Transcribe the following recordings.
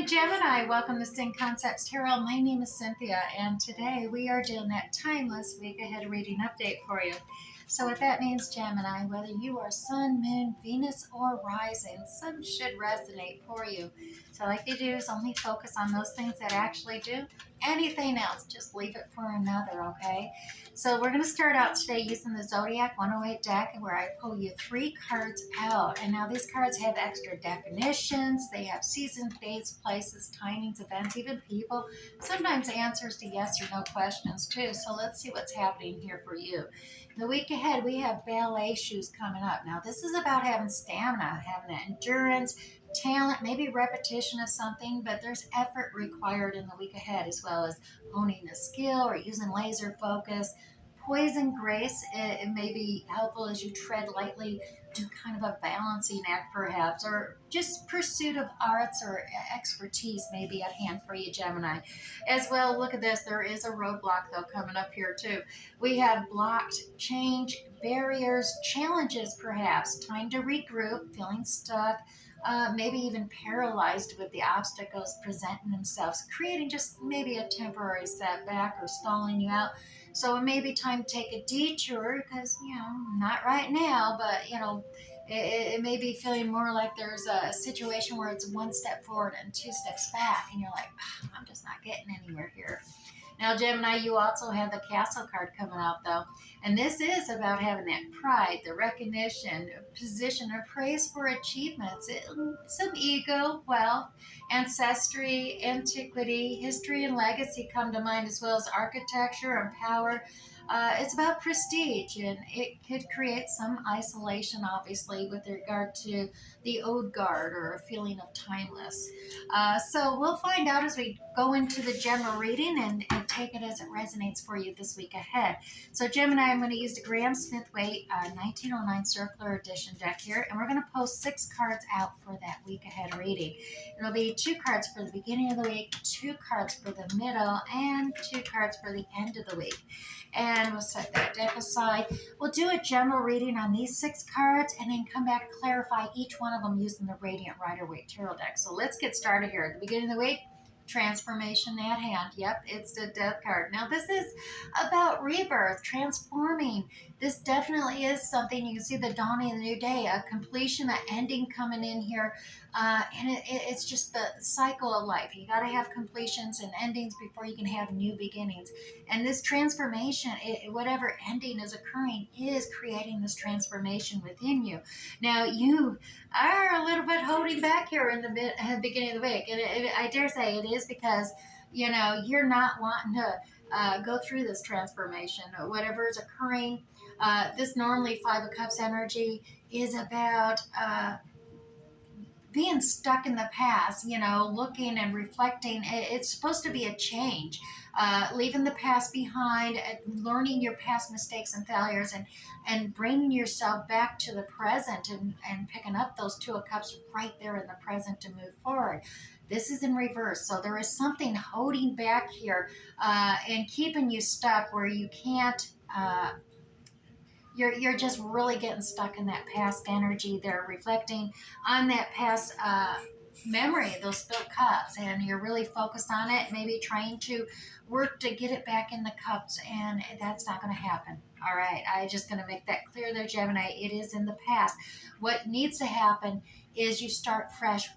Gemini, welcome to Sing Concepts Tarot. My name is Cynthia, and today we are doing that timeless week ahead reading update for you. So what that means, Gemini, whether you are Sun, Moon, Venus, or Rising, some should resonate for you. So like you do is only focus on those things that actually do. Anything else, just leave it for another, okay? So we're going to start out today using the Zodiac 108 deck, where I pull you 3 cards out. And now these cards have extra definitions. They have seasons, dates, places, timings, events, even people. Sometimes answers to yes or no questions too. So let's see what's happening here for you. The week ahead, we have ballet shoes coming up. Now, this is about having stamina, having endurance, talent, maybe repetition of something, but there's effort required in the week ahead, as well as honing a skill or using laser focus. Poison grace, it may be helpful as you tread lightly, do kind of a balancing act perhaps, or just pursuit of arts or expertise may be at hand for you, Gemini. As well, look at this, there is a roadblock though coming up here too. We have blocked change, barriers, challenges perhaps, time to regroup, feeling stuck, maybe even paralyzed with the obstacles presenting themselves, creating just maybe a temporary setback or stalling you out. So it may be time to take a detour because, not right now, but, it may be feeling more like there's a situation where it's 1 step forward and 2 steps back, and you're like, I'm just not getting anywhere here. Now, Gemini, you also have the Castle card coming out, though. And this is about having that pride, the recognition, position, or praise for achievements. Some ego, wealth, ancestry, antiquity, history, and legacy come to mind, as well as architecture and power. It's about prestige, and it could create some isolation, obviously, with regard to the old guard or a feeling of timeless. So we'll find out as we go into the general reading and take it as it resonates for you this week ahead. So Gemini, I'm going to use the Graham Smith Waite 1909 Circular Edition deck here, and we're going to post 6 cards out for that week ahead reading. It'll be 2 cards for the beginning of the week, 2 cards for the middle, and 2 cards for the end of the week. And we'll set that deck aside. We'll do a general reading on these 6 cards and then come back to clarify each one of them using the Radiant Rider-Waite Tarot deck. So let's get started here. At the beginning of the week, transformation at hand. Yep, it's the Death card. Now, this is about rebirth, transforming. This definitely is something. You can see the dawning of the new day, a completion, an ending coming in here. And it's just the cycle of life. You got to have completions and endings before you can have new beginnings. And this transformation, whatever ending is occurring, is creating this transformation within you. Now, you are a little bit holding back here in the beginning of the week. And I dare say it is because, you're not wanting to go through this transformation. Whatever is occurring, this normally 5 of Cups energy is about being stuck in the past, looking and reflecting. It's supposed to be a change, leaving the past behind, learning your past mistakes and failures, and bringing yourself back to the present and picking up those 2 of Cups right there in the present to move forward. This is in reverse. So there is something holding back here and keeping you stuck where you can't you're just really getting stuck in that past energy. They're reflecting on that past memory, those spilled cups, and you're really focused on it, maybe trying to work to get it back in the cups, and that's not going to happen. All right, I'm just going to make that clear there, Gemini. It is in the past. What needs to happen is you start fresh,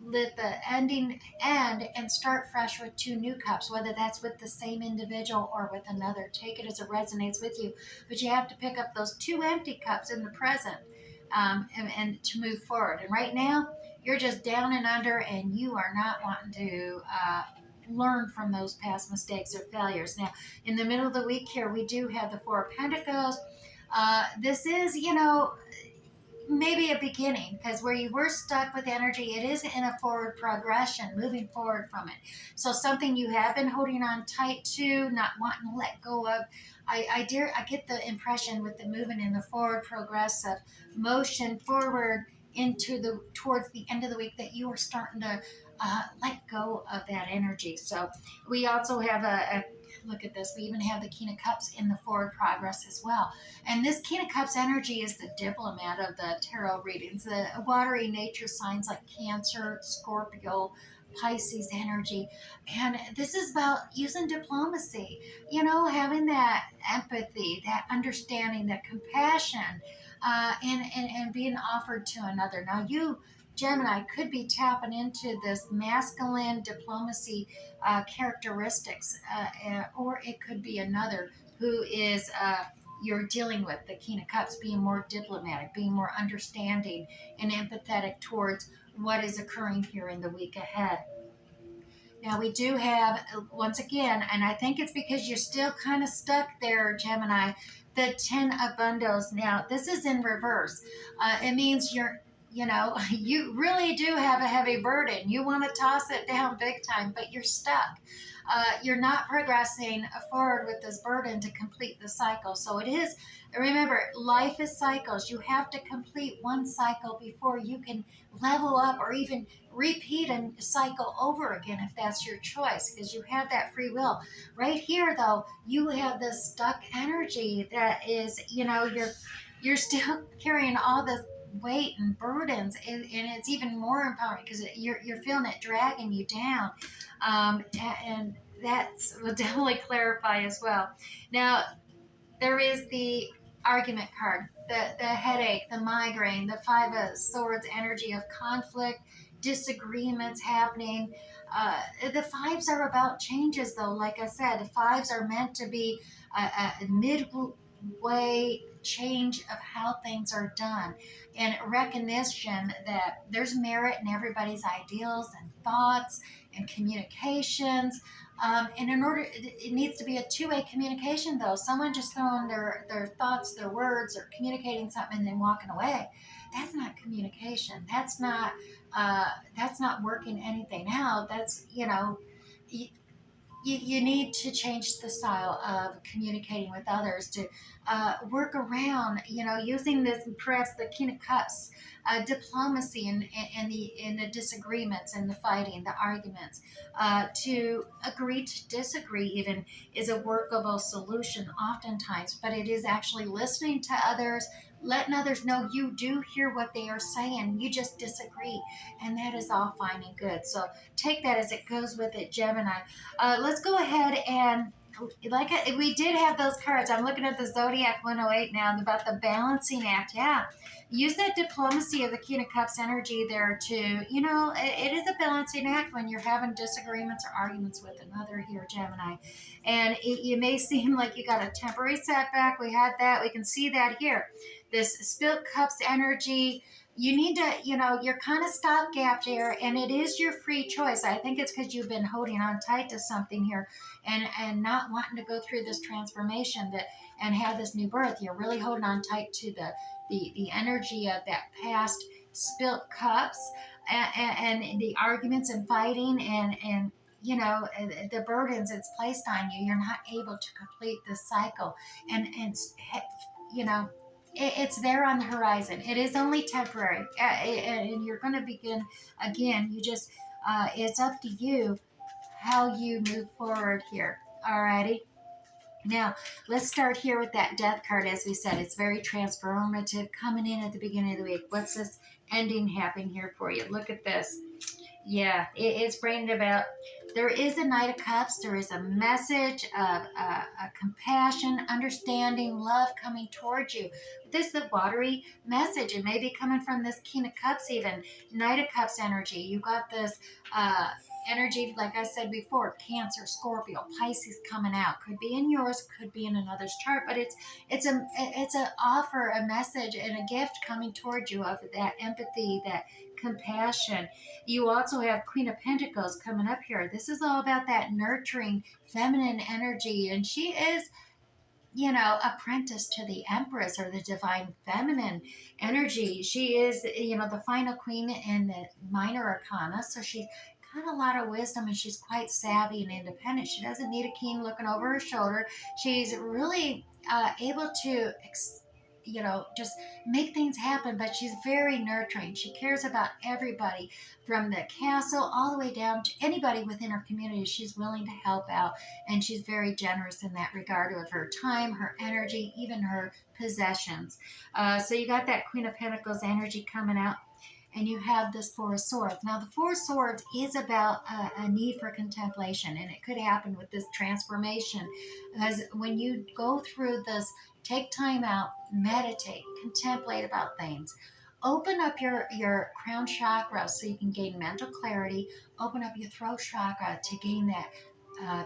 let the ending end and start fresh with 2 new cups, whether that's with the same individual or with another. Take it as it resonates with you, but you have to pick up those 2 empty cups in the present and to move forward. And right now, you're just down and under, and you are not wanting to learn from those past mistakes or failures. Now, in the middle of the week here, we do have the 4 of Pentacles. This is, maybe a beginning, because where you were stuck with energy, it is in a forward progression, moving forward from it. So something you have been holding on tight to, not wanting to let go of. I get the impression with the movement in the forward progressive motion forward towards the end of the week that you are starting to let go of that energy. So we also have a Look at this. We even have the King of Cups in the forward progress as well. And this King of Cups energy is the diplomat of the tarot readings. The watery nature signs like Cancer, Scorpio, Pisces energy. And this is about using diplomacy, having that empathy, that understanding, that compassion, and being offered to another. Now, you, Gemini, could be tapping into this masculine diplomacy characteristics, or it could be another who is you're dealing with, the King of Cups, being more diplomatic, being more understanding and empathetic towards what is occurring here in the week ahead. Now we do have, once again, and I think it's because you're still kind of stuck there, Gemini, the 10 of bundles. Now this is in reverse. It means you really do have a heavy burden. You want to toss it down big time, but you're stuck. You're not progressing forward with this burden to complete the cycle. So it is, remember, life is cycles. You have to complete one cycle before you can level up or even repeat a cycle over again if that's your choice, because you have that free will. Right here, though, you have this stuck energy that is, you're still carrying all this weight and burdens, and it's even more empowering because you're feeling it dragging you down, and that will definitely clarify as well. Now, there is the argument card, the headache, the migraine, the Five of Swords energy of conflict, disagreements happening. The fives are about changes, though. Like I said, the fives are meant to be a midway change of how things are done, and recognition that there's merit in everybody's ideals and thoughts and communications. And in order, it needs to be a two-way communication, though. Someone just throwing their thoughts, their words, or communicating something and then walking away, that's not communication. That's not working anything out. That's, you need to change the style of communicating with others to work around, using this, perhaps the King of Cups, diplomacy and the disagreements and the fighting, the arguments, to agree to disagree even is a workable solution oftentimes, but it is actually listening to others, letting others know you do hear what they are saying, you just disagree, and that is all fine and good. So take that as it goes with it, Gemini. Let's go ahead and, we did have those cards. I'm looking at the Zodiac 108 now about the balancing act. Yeah, use that diplomacy of the King of Cups energy there to, it is a balancing act when you're having disagreements or arguments with another here, Gemini. And you may seem like you got a temporary setback. We had that. We can see that here. This spilt cups energy, you need to, you're kind of stopgap there, and it is your free choice. I think it's because you've been holding on tight to something here, and not wanting to go through this transformation and have this new birth. You're really holding on tight to the energy of that past spilt cups, and the arguments and fighting, and the burdens it's placed on you. You're not able to complete this cycle, and you know it's there on the horizon. It is only temporary, and you're going to begin again. You just, it's up to you how you move forward here. Alrighty. Now, let's start here with that death card. As we said, it's very transformative, coming in at the beginning of the week. What's this ending happening here for you? Look at this. Yeah, it's bringing about, there is a Knight of Cups. There is a message of a compassion, understanding, love coming towards you. This is a watery message. It may be coming from this King of Cups even. Knight of Cups energy. You got this energy, like I said before, Cancer, Scorpio, Pisces coming out. Could be in yours, could be in another's chart, but it's a offer, a message, and a gift coming towards you of that empathy, that compassion. You also have Queen of Pentacles coming up here. This is all about that nurturing feminine energy, and she is, apprentice to the Empress or the divine feminine energy. She is, the final queen in the minor arcana, so she's got a lot of wisdom, and she's quite savvy and independent. She doesn't need a king looking over her shoulder. She's really able to just make things happen. But she's very nurturing. She cares about everybody from the castle all the way down to anybody within her community. She's willing to help out, and she's very generous in that regard with her time, her energy, even her possessions. So you got that Queen of Pentacles energy coming out, and you have this Four of Swords. Now, the Four of Swords is about a need for contemplation, and it could happen with this transformation. Because when you go through this, take time out, meditate, contemplate about things. Open up your crown chakra so you can gain mental clarity. Open up your throat chakra to gain that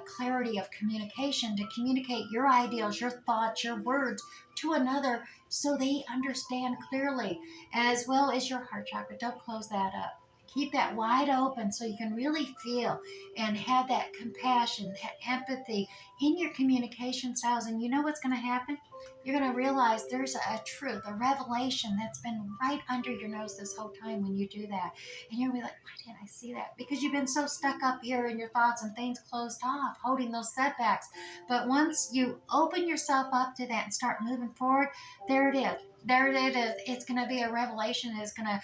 clarity of communication, to communicate your ideals, your thoughts, your words to another so they understand clearly, as well as your heart chakra. Don't close that up. Keep that wide open so you can really feel and have that compassion, that empathy in your communication styles. And you know what's going to happen? You're going to realize there's a truth, a revelation that's been right under your nose this whole time when you do that. And you're going to be like, why didn't I see that? Because you've been so stuck up here in your thoughts and things closed off, holding those setbacks. But once you open yourself up to that and start moving forward, there it is. There it is. It's going to be a revelation. It's going to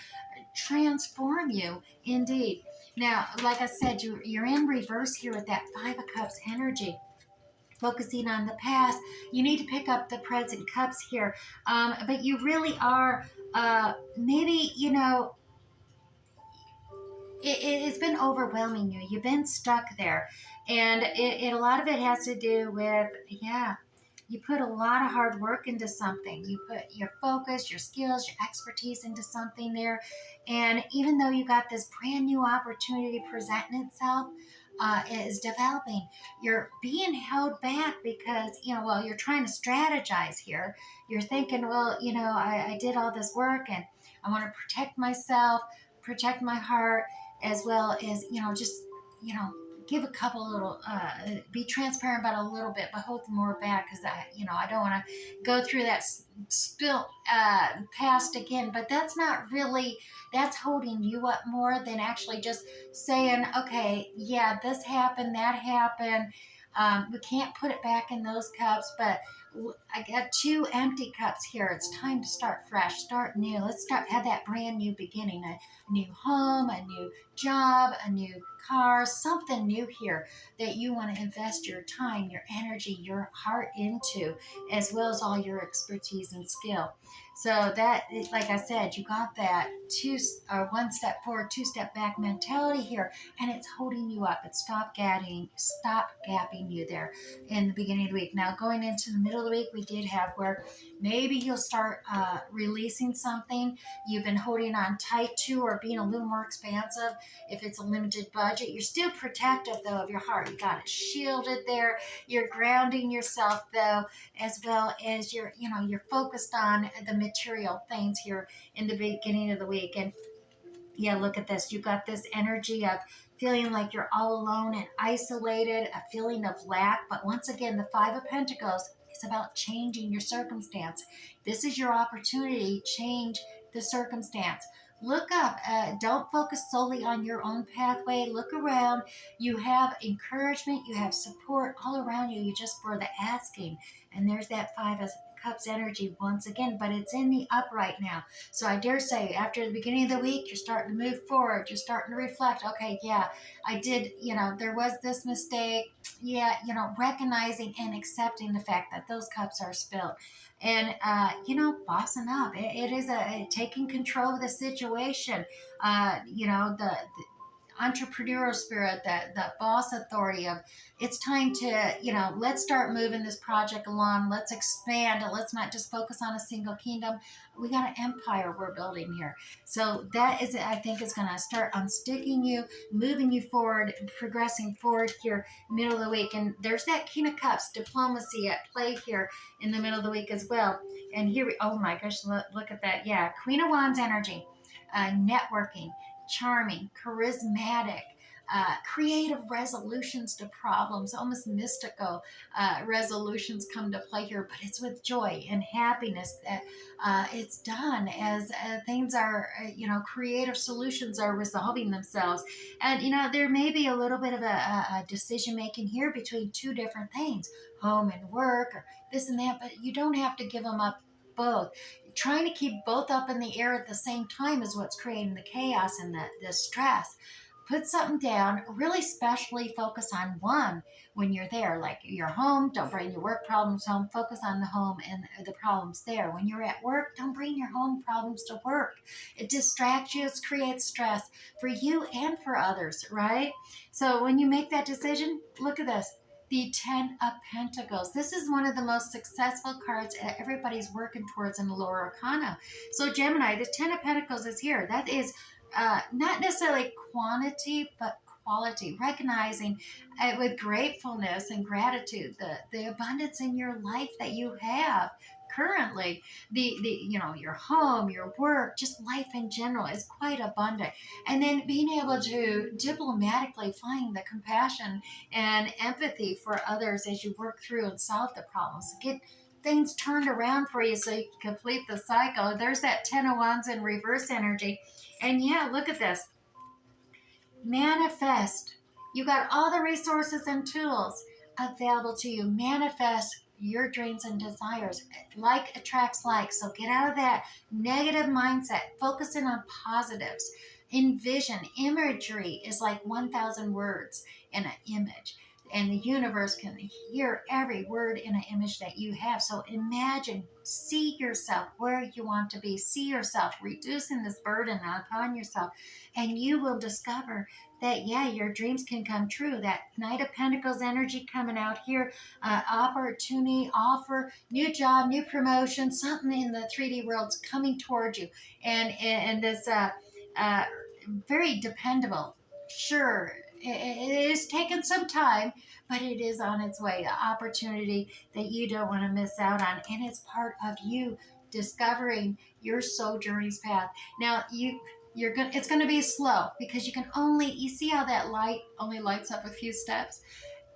transform you indeed. Now, like I said, you're in reverse here with that Five of Cups energy, focusing on the past. You need to pick up the present cups here. But you really are, maybe, it's been overwhelming you. You've been stuck there. And a lot of it has to do with, yeah, you put a lot of hard work into something. You put your focus, your skills, your expertise into something there. And even though you got this brand new opportunity presenting itself, it is developing, you're being held back because, well, you're trying to strategize here. You're thinking, well, I did all this work and I want to protect myself, protect my heart, as well as, just, you know, give a couple little, be transparent about a little bit, but hold more back because I don't want to go through that spilt past again. But that's not really, that's holding you up more than actually just saying, okay, yeah, this happened, that happened. We can't put it back in those cups, but I got two empty cups here. It's time to start fresh, start new. Let's start have that brand new beginning, a new home, a new job, a new car, something new here that you want to invest your time, your energy, your heart into, as well as all your expertise and skill. So that, like I said, you got that one step forward, two step back mentality here, and it's holding you up. It's stop gapping you there in the beginning of the week. Now, going into the middle of the week, we did have where maybe you'll start releasing something you've been holding on tight to, or being a little more expansive. If it's a limited budget, you're still protective though of your heart. You got it shielded there. You're grounding yourself though, as well as you're focused on the material things here in the beginning of the week. And yeah, look at this. You got this energy of feeling like you're all alone and isolated, a feeling of lack. But once again, the Five of Pentacles is about changing your circumstance. This is your opportunity. Change the circumstance. Look up. Don't focus solely on your own pathway. Look around. You have encouragement. You have support all around you. You just for the asking. And there's that Five of Cups energy once again, but it's in the upright now. So I dare say after the beginning of the week, you're starting to move forward. You're starting to reflect. Okay, yeah, I did, there was this mistake. Yeah, recognizing and accepting the fact that those cups are spilled. And, bossing up. It is taking control of the situation. The entrepreneurial spirit, that boss authority of it's time to, let's start moving this project along. Let's expand. Let's not just focus on a single kingdom. We got an empire we're building here. So that is, I think, is going to start unsticking you, moving you forward, progressing forward here, middle of the week. And there's that King of Cups, diplomacy at play here in the middle of the week as well. And here oh my gosh, look at that. Yeah, Queen of Wands energy, networking, charming, charismatic, creative resolutions to problems, almost mystical resolutions come to play here, but it's with joy and happiness that it's done as things are, creative solutions are resolving themselves. And, there may be a little bit of a decision making here between two different things, home and work, or this and that, but you don't have to give them up both. Trying to keep both up in the air at the same time is what's creating the chaos and the stress. Put something down, really specially focus on one when you're there, like your home. Don't bring your work problems home. Focus on the home and the problems there. When you're at work, don't bring your home problems to work. It distracts you, it creates stress for you and for others, right? So when you make that decision, look at this. The Ten of Pentacles. This is one of the most successful cards everybody's working towards in the lower arcana. So Gemini, the Ten of Pentacles is here. That is not necessarily quantity, but quality. Recognizing with gratefulness and gratitude the abundance in your life that you have currently. The your home, your work, just life in general is quite abundant. And then being able to diplomatically find the compassion and empathy for others as you work through and solve the problems. Get things turned around for you so you can complete the cycle. There's that Ten of Wands in reverse energy. And yeah, look at this. Manifest. You got all the resources and tools available to you. Manifest your dreams and desires. Like attracts like. So get out of that negative mindset. Focusing on positives. Envision. Imagery is like 1,000 words in an image. And the universe can hear every word in an image that you have. So imagine, see yourself where you want to be. See yourself reducing this burden upon yourself. And you will discover that, yeah, your dreams can come true. That Knight of Pentacles energy coming out here, opportunity, offer, new job, new promotion, something in the 3D world's coming towards you. And this very dependable. Sure, it is taking some time, but it is on its way. The opportunity that you don't want to miss out on, and it's part of you discovering your soul journey's path. Now it's gonna be slow because you see how that light only lights up a few steps.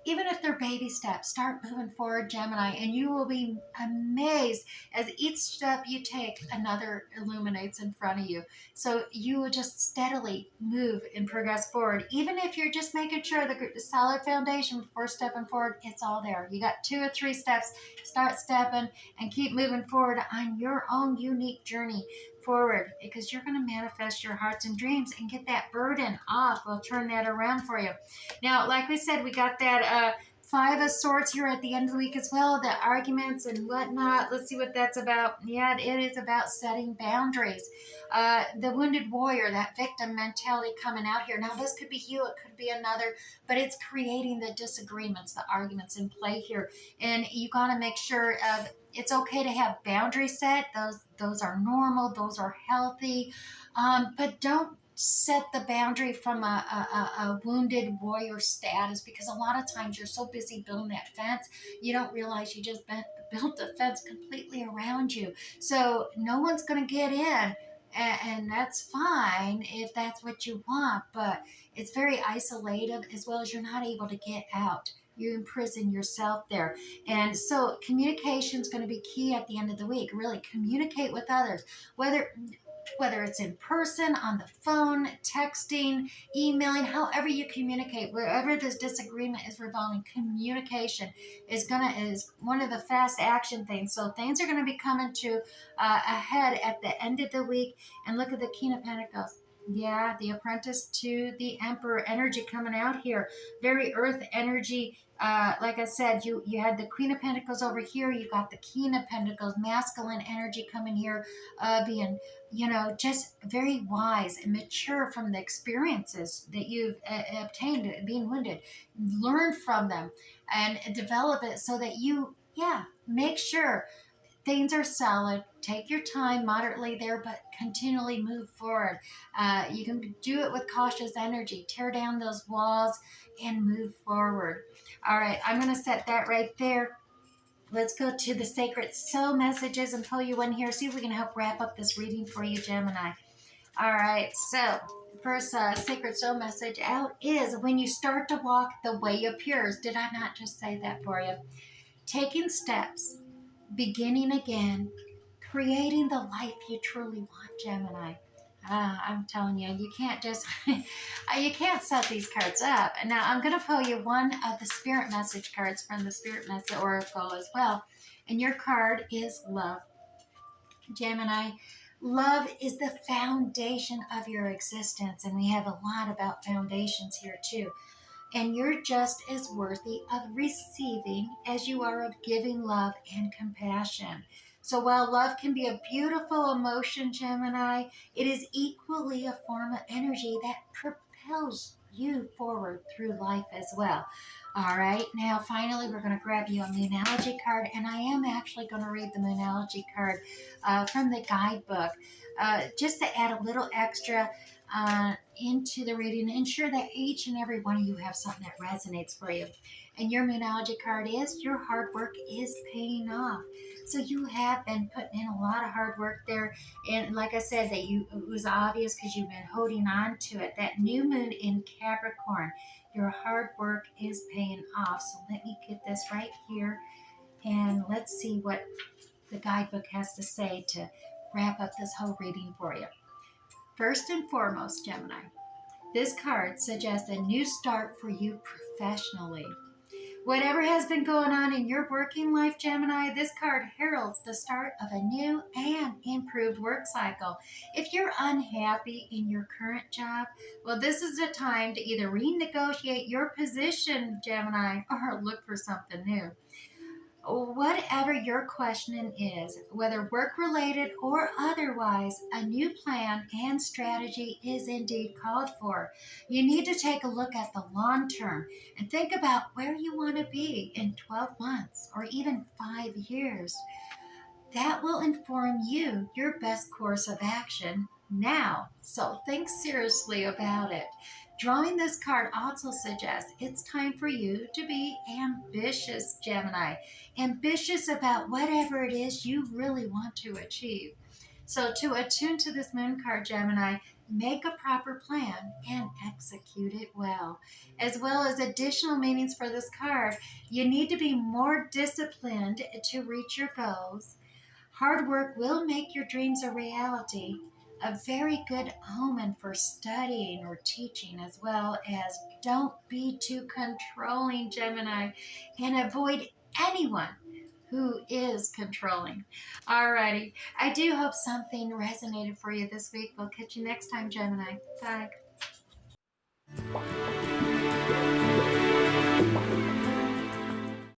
Even if they're baby steps, start moving forward, Gemini, and you will be amazed as each step you take, another illuminates in front of you. So you will just steadily move and progress forward. Even if you're just making sure the solid foundation before stepping forward, it's all there. You got 2 or 3 steps, start stepping and keep moving forward on your own unique journey forward, because you're going to manifest your hearts and dreams and get that burden off. We'll turn that around for you. Now, like we said, we got that 5 of Swords here at the end of the week as well, the arguments and whatnot. Let's see what that's about. Yeah, it is about setting boundaries. The wounded warrior, that victim mentality coming out here. Now, this could be you, it could be another, but it's creating the disagreements, the arguments in play here. And you got to make sure it's okay to have boundaries set. Those are normal. Those are healthy. But don't set the boundary from a wounded warrior status, because a lot of times you're so busy building that fence, you don't realize you just built the fence completely around you. So no one's going to get in. And that's fine if that's what you want, but it's very isolative, as well as you're not able to get out. You imprison yourself there. And so communication is going to be key at the end of the week. Really communicate with others, whether it's in person, on the phone, texting, emailing, however you communicate, wherever this disagreement is revolving, communication is one of the fast action things. So things are going to be coming to a head at the end of the week. And look at the King of Pentacles. Yeah, the Apprentice to the Emperor energy coming out here. Very earth energy. Like I said, you had the Queen of Pentacles over here. You got the King of Pentacles, masculine energy coming here, being, just very wise and mature from the experiences that you've obtained being wounded. Learn from them and develop it so that make sure things are solid. Take your time, moderately there, but continually move forward. You can do it with cautious energy. Tear down those walls and move forward. All right, I'm going to set that right there. Let's go to the sacred soul messages and pull you in here. See if we can help wrap up this reading for you, Gemini. All right, so first sacred soul message out is when you start to walk, the way appears. Did I not just say that for you? Taking steps, beginning again, creating the life you truly want, Gemini. I'm telling you, you can't just, you can't set these cards up. And now I'm going to pull you one of the spirit message cards from the Spirit Message Oracle as well. And your card is love. Gemini, love is the foundation of your existence, and we have a lot about foundations here too. And you're just as worthy of receiving as you are of giving love and compassion. So while love can be a beautiful emotion, Gemini, it is equally a form of energy that propels you forward through life as well. All right, now finally, we're going to grab you a Moonology card, and I am actually going to read the Moonology card from the guidebook just to add a little extra into the reading. Ensure that each and every one of you have something that resonates for you. And your Moonology card is your hard work is paying off. So you have been putting in a lot of hard work there. And like I said, that it was obvious because you've been holding on to it. That new moon in Capricorn, your hard work is paying off. So let me get this right here. And let's see what the guidebook has to say to wrap up this whole reading for you. First and foremost, Gemini, this card suggests a new start for you professionally. Whatever has been going on in your working life, Gemini, this card heralds the start of a new and improved work cycle. If you're unhappy in your current job, well, this is the time to either renegotiate your position, Gemini, or look for something new. Whatever your questioning is, whether work related or otherwise, a new plan and strategy is indeed called for. You need to take a look at the long term and think about where you want to be in 12 months or even 5 years. That will inform you your best course of action now. So think seriously about it. Drawing this card also suggests it's time for you to be ambitious, Gemini. Ambitious about whatever it is you really want to achieve. So to attune to this moon card, Gemini, make a proper plan and execute it well. As well as additional meanings for this card, you need to be more disciplined to reach your goals. Hard work will make your dreams a reality. A very good omen for studying or teaching, as well as don't be too controlling, Gemini, and avoid anyone who is controlling. Alrighty, I do hope something resonated for you this week. We'll catch you next time, Gemini. Bye.